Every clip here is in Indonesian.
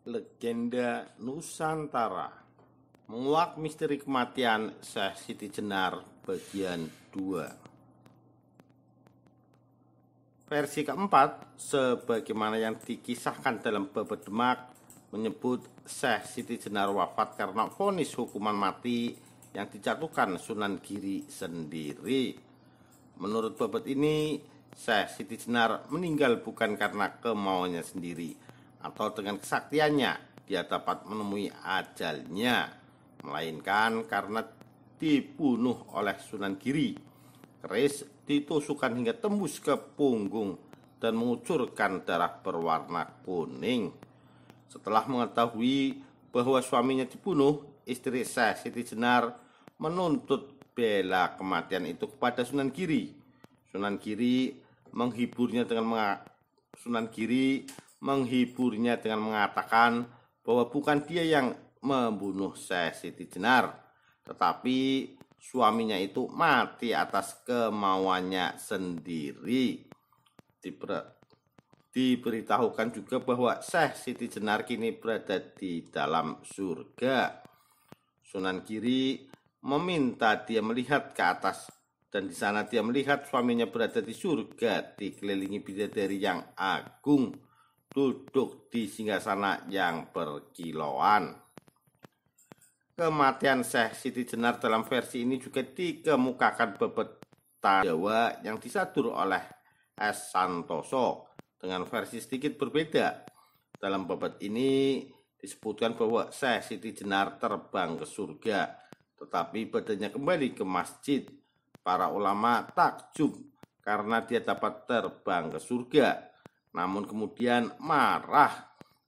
Legenda Nusantara menguak misteri kematian Syekh Siti Jenar bagian 2. Versi keempat, sebagaimana yang dikisahkan dalam Babad Demak, menyebut Syekh Siti Jenar wafat karena vonis hukuman mati yang dijatuhkan Sunan Giri sendiri. Menurut Babad ini, Syekh Siti Jenar meninggal bukan karena kemauannya sendiri atau dengan kesaktiannya dia dapat menemui ajalnya, melainkan karena dibunuh oleh Sunan Giri. Keris ditusukkan hingga tembus ke punggung dan mengucurkan darah berwarna kuning. Setelah mengetahui bahwa suaminya dibunuh, istri Syekh Siti Jenar menuntut bela kematian itu kepada Sunan Giri. Sunan Giri menghiburnya dengan mengatakan bahwa bukan dia yang membunuh Syekh Siti Jenar, tetapi suaminya itu mati atas kemauannya sendiri. Diberitahukan juga bahwa Syekh Siti Jenar kini berada di dalam surga. Sunan Giri meminta dia melihat ke atas, dan di sana dia melihat suaminya berada di surga, dikelilingi bidadari yang agung, duduk di singgasana yang berkilauan. Kematian Syekh Siti Jenar dalam versi ini juga dikemukakan Babad Jawa yang disadur oleh S. Santoso dengan versi sedikit berbeda. Dalam babad ini disebutkan bahwa Syekh Siti Jenar terbang ke surga, tetapi badannya kembali ke masjid. Para ulama takjub karena dia dapat terbang ke surga, namun kemudian marah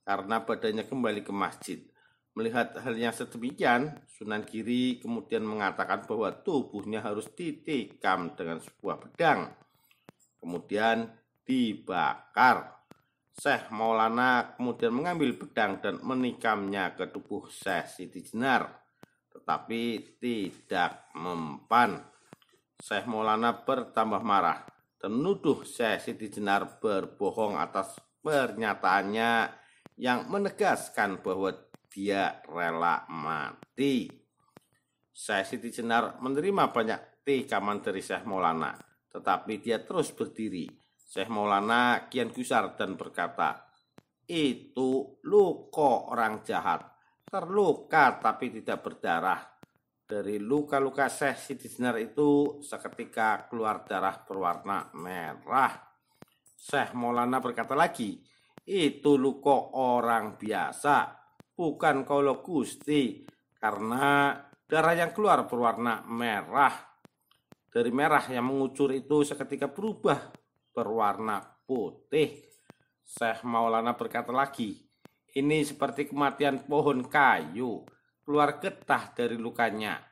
karena badannya kembali ke masjid. Melihat hal yang sedemikian, Sunan Giri kemudian mengatakan bahwa tubuhnya harus ditikam dengan sebuah pedang, kemudian dibakar. Syekh Maulana kemudian mengambil pedang dan menikamnya ke tubuh Syekh Siti Jenar, tetapi tidak mempan. Syekh Maulana bertambah marah dan menuduh Syekh Siti Jenar berbohong atas pernyataannya yang menegaskan bahwa dia rela mati. Syekh Siti Jenar menerima banyak tikaman dari Syekh Maulana, tetapi dia terus berdiri. Syekh Maulana kian gusar dan berkata, "Itu luka orang jahat, terluka tapi tidak berdarah." Dari luka-luka Syekh Siti Jenar itu seketika keluar darah berwarna merah. Syekh Maulana berkata lagi, "Itu luka orang biasa, bukan kaulo Gusti, karena darah yang keluar berwarna merah." Dari merah yang mengucur itu seketika berubah berwarna putih. Syekh Maulana berkata lagi, "Ini seperti kematian pohon kayu, keluar getah dari lukanya.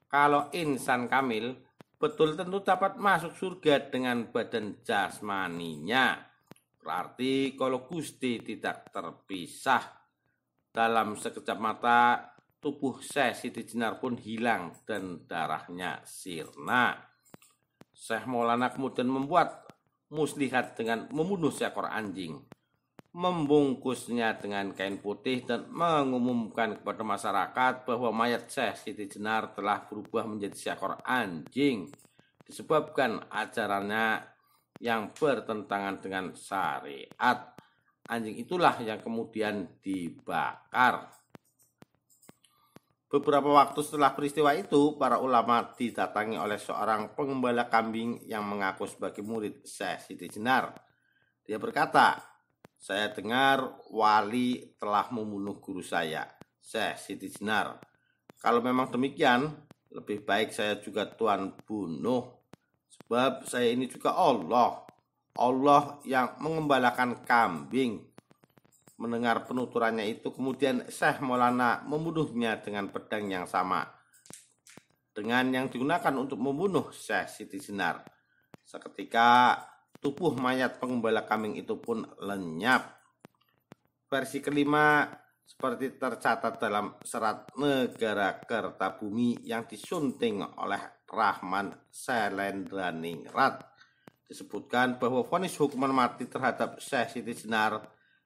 Kalau insan kamil, betul tentu dapat masuk surga dengan badan jasmaninya. Berarti kalau Gusti tidak terpisah." Dalam sekejap mata, tubuh Syekh Siti Jenar pun hilang dan darahnya sirna. Syekh Maulana kemudian membuat muslihat dengan membunuh seekor anjing, membungkusnya dengan kain putih dan mengumumkan kepada masyarakat bahwa mayat Syekh Siti Jenar telah berubah menjadi seekor anjing disebabkan ajarannya yang bertentangan dengan syariat. Anjing itulah yang kemudian dibakar. Beberapa waktu setelah peristiwa itu, para ulama didatangi oleh seorang pengembala kambing yang mengaku sebagai murid Syekh Siti Jenar. Dia berkata, "Saya dengar wali telah membunuh guru saya, Syekh Siti Jenar. Kalau memang demikian, lebih baik saya juga Tuhan bunuh. Sebab saya ini juga Allah yang mengembalakan kambing." Mendengar penuturannya itu, kemudian Syekh Maulana membunuhnya dengan pedang yang sama dengan yang digunakan untuk membunuh Syekh Siti Jenar. Seketika tubuh mayat pengembala kambing itu pun lenyap. Versi kelima seperti tercatat dalam serat Negara Kertabumi yang disunting oleh Rahman Selendraningrat. Disebutkan bahwa vonis hukuman mati terhadap Syekh Siti Jenar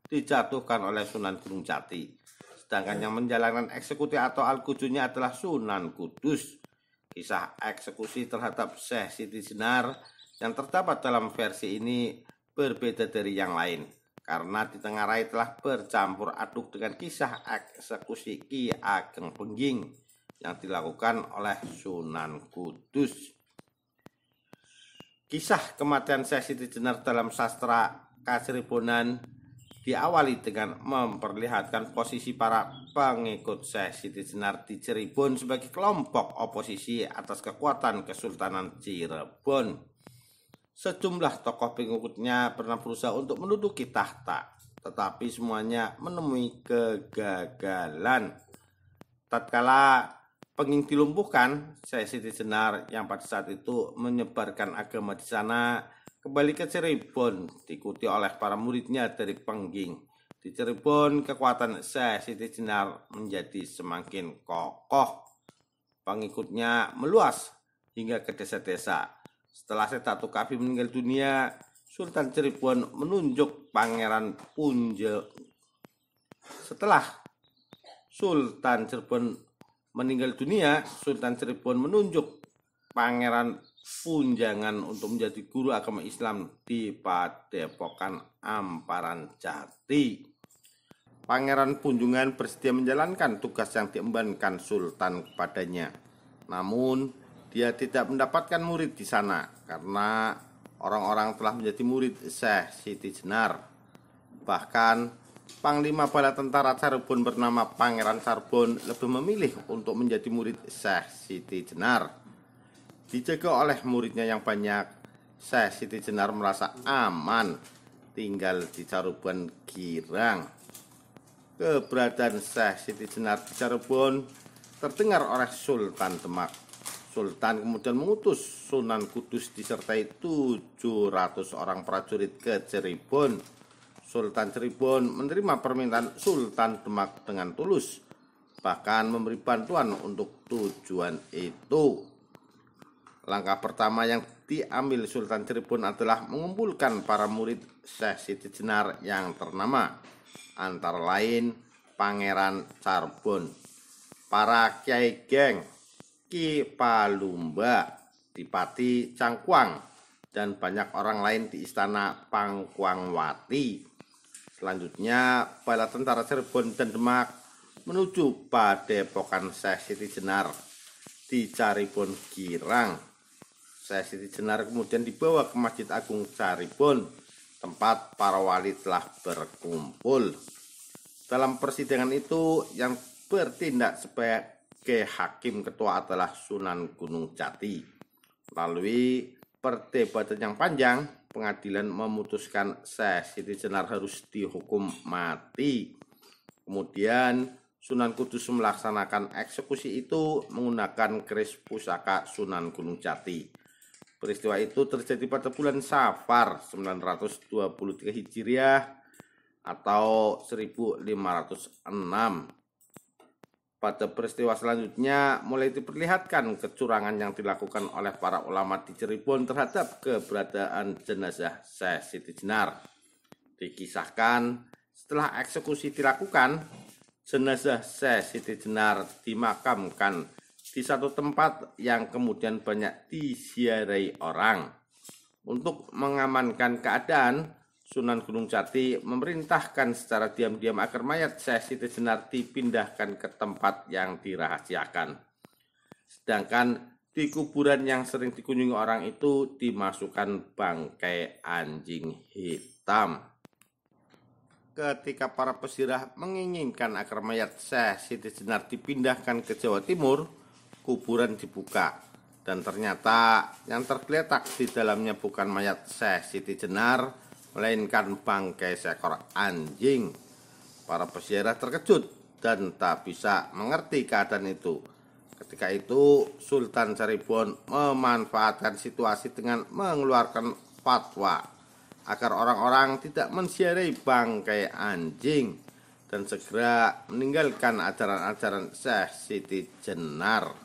dijatuhkan oleh Sunan Gunung Jati. Sedangkan yang menjalankan eksekusi atau al-qudunya adalah Sunan Kudus. Kisah eksekusi terhadap Syekh Siti Jenar yang terdapat dalam versi ini berbeda dari yang lain, karena ditengarai telah bercampur aduk dengan kisah eksekusi Ki Ageng Pengging yang dilakukan oleh Sunan Kudus. Kisah kematian Syekh Siti Jenar dalam sastra Kaciribonan diawali dengan memperlihatkan posisi para pengikut Syekh Siti Jenar di Cirebon sebagai kelompok oposisi atas kekuatan Kesultanan Cirebon. Sejumlah tokoh pengikutnya pernah berusaha untuk menduduki tahta, tetapi semuanya menemui kegagalan. Tatkala Pengging dilumpuhkan, Syekh Siti Jenar yang pada saat itu menyebarkan agama di sana kembali ke Cirebon, diikuti oleh para muridnya dari Pengging. Di Cirebon, kekuatan Syekh Siti Jenar menjadi semakin kokoh. Pengikutnya meluas hingga ke desa-desa. Setelah Setatu Kafi meninggal dunia, Sultan Cirebon menunjuk Pangeran Punjel. Setelah Sultan Cirebon meninggal dunia, Sultan Cirebon menunjuk Pangeran Punjangan untuk menjadi guru agama Islam di Padepokan Amparan Jati. Pangeran Punjungan bersedia menjalankan tugas yang diembankan Sultan kepadanya. Namun, dia tidak mendapatkan murid di sana karena orang-orang telah menjadi murid Syekh Siti Jenar. Bahkan, Panglima Bala Tentara Cirebon bernama Pangeran Sarbon lebih memilih untuk menjadi murid Syekh Siti Jenar. Dijaga oleh muridnya yang banyak, Syekh Siti Jenar merasa aman tinggal di Cirebon Girang. Keberadaan Syekh Siti Jenar di Cirebon terdengar oleh Sultan Demak. Sultan kemudian mengutus Sunan Kudus disertai 700 orang prajurit ke Cirebon. Sultan Cirebon menerima permintaan Sultan Demak dengan tulus, bahkan memberi bantuan untuk tujuan itu. Langkah pertama yang diambil Sultan Cirebon adalah mengumpulkan para murid Syekh Siti Jenar yang ternama, antara lain Pangeran Sarbon, para Kiai Geng, Ki Palumba, Dipati Cangkuang, dan banyak orang lain di istana Pangkuangwati. Selanjutnya, bala tentara Cirebon dan Demak menuju Padepokan Syekh Siti Jenar di Cirebon Girang. Syekh Siti Jenar kemudian dibawa ke Masjid Agung Cirebon, tempat para wali telah berkumpul. Dalam persidangan itu, yang bertindak sebagai hakim ketua adalah Sunan Gunung Jati. Melalui perdebatan yang panjang, pengadilan memutuskan Syekh Siti Jenar harus dihukum mati. Kemudian Sunan Kudus melaksanakan eksekusi itu menggunakan keris pusaka Sunan Gunung Jati. Peristiwa itu terjadi pada bulan Safar 923 Hijriah atau 1506. Pada peristiwa selanjutnya mulai diperlihatkan kecurangan yang dilakukan oleh para ulama di Cirebon terhadap keberadaan jenazah Syekh Siti Jenar. Dikisahkan setelah eksekusi dilakukan, jenazah Syekh Siti Jenar dimakamkan di satu tempat yang kemudian banyak diziarahi orang. Untuk mengamankan keadaan, Sunan Gunung Jati memerintahkan secara diam-diam agar mayat Syekh Siti Jenar dipindahkan ke tempat yang dirahasiakan. Sedangkan di kuburan yang sering dikunjungi orang itu dimasukkan bangkai anjing hitam. Ketika para pesirah menginginkan agar mayat Syekh Siti Jenar dipindahkan ke Jawa Timur, kuburan dibuka dan ternyata yang tergeletak di dalamnya bukan mayat Syekh Siti Jenar, melainkan bangkai seekor anjing. Para peziarah terkejut dan tak bisa mengerti keadaan itu. Ketika itu Sultan Cirebon memanfaatkan situasi dengan mengeluarkan fatwa agar orang-orang tidak menziarahi bangkai anjing dan segera meninggalkan ajaran-ajaran Syekh Siti Jenar.